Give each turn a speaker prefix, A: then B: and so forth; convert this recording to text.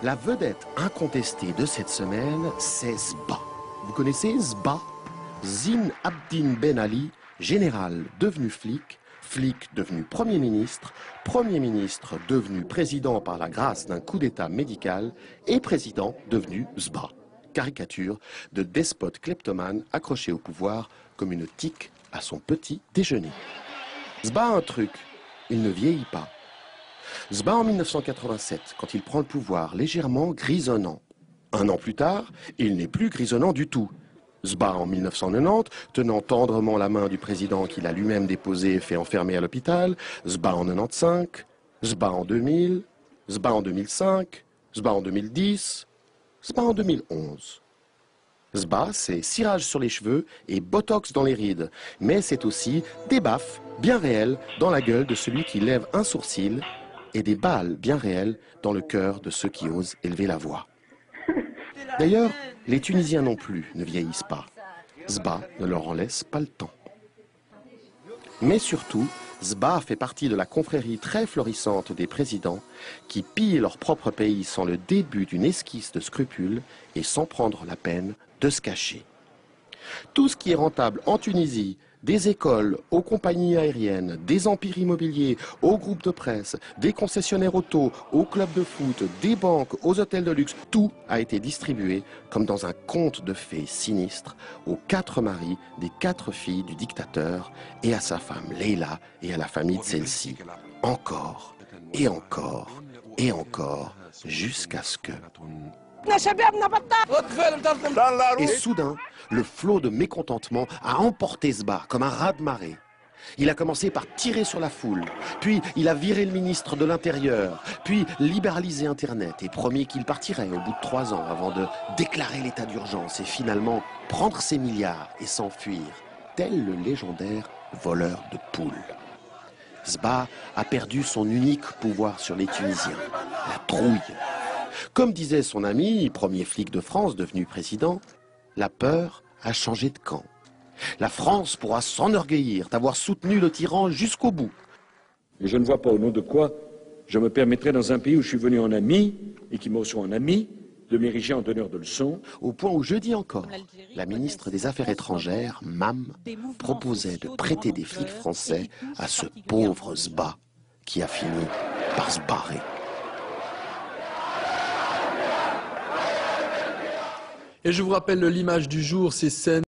A: La vedette incontestée de cette semaine, c'est Sba. Vous connaissez Sba? Zine Abdine Ben Ali, général devenu flic, flic devenu Premier ministre devenu président par la grâce d'un coup d'État médical et président devenu Sba. Caricature de despote kleptomane accroché au pouvoir comme une tique à son petit déjeuner. Sba a un truc, il ne vieillit pas. Sba en 1987, quand il prend le pouvoir, légèrement grisonnant. Un an plus tard, il n'est plus grisonnant du tout. Sba en 1990, tenant tendrement la main du président qu'il a lui-même déposé et fait enfermer à l'hôpital. Sba en 95, Sba en 2000, Sba en 2005, Sba en 2010, Sba en 2011. Sba, c'est cirage sur les cheveux et botox dans les rides. Mais c'est aussi des baffes bien réelles dans la gueule de celui qui lève un sourcil et des balles bien réelles dans le cœur de ceux qui osent élever la voix. D'ailleurs, les Tunisiens non plus ne vieillissent pas. Sba ne leur en laisse pas le temps. Mais surtout, Sba fait partie de la confrérie très florissante des présidents qui pillent leur propre pays sans le début d'une esquisse de scrupules et sans prendre la peine de se cacher. Tout ce qui est rentable en Tunisie, des écoles aux compagnies aériennes, des empires immobiliers, aux groupes de presse, des concessionnaires auto, aux clubs de foot, des banques, aux hôtels de luxe, tout a été distribué comme dans un conte de fées sinistre aux 4 maris des 4 filles du dictateur et à sa femme Leila et à la famille de celle-ci. Encore et encore et encore jusqu'à ce que... Et soudain, le flot de mécontentement a emporté Sba comme un raz-de-marée. Il a commencé par tirer sur la foule, puis il a viré le ministre de l'Intérieur, puis libéralisé Internet et promis qu'il partirait au bout de 3 ans avant de déclarer l'état d'urgence et finalement prendre ses milliards et s'enfuir, tel le légendaire voleur de poules. Sba a perdu son unique pouvoir sur les Tunisiens, la trouille. Comme disait son ami, premier flic de France devenu président, la peur a changé de camp. La France pourra s'enorgueillir d'avoir soutenu le tyran jusqu'au bout.
B: Et je ne vois pas au nom de quoi je me permettrai dans un pays où je suis venu en ami et qui me reçoit en ami de m'ériger en donneur de leçons.
A: Au point où jeudi encore, la ministre des Affaires étrangères, Mam, proposait de prêter des flics français à ce pauvre Sba qui a fini par se barrer.
C: Et je vous rappelle l'image du jour, ces scènes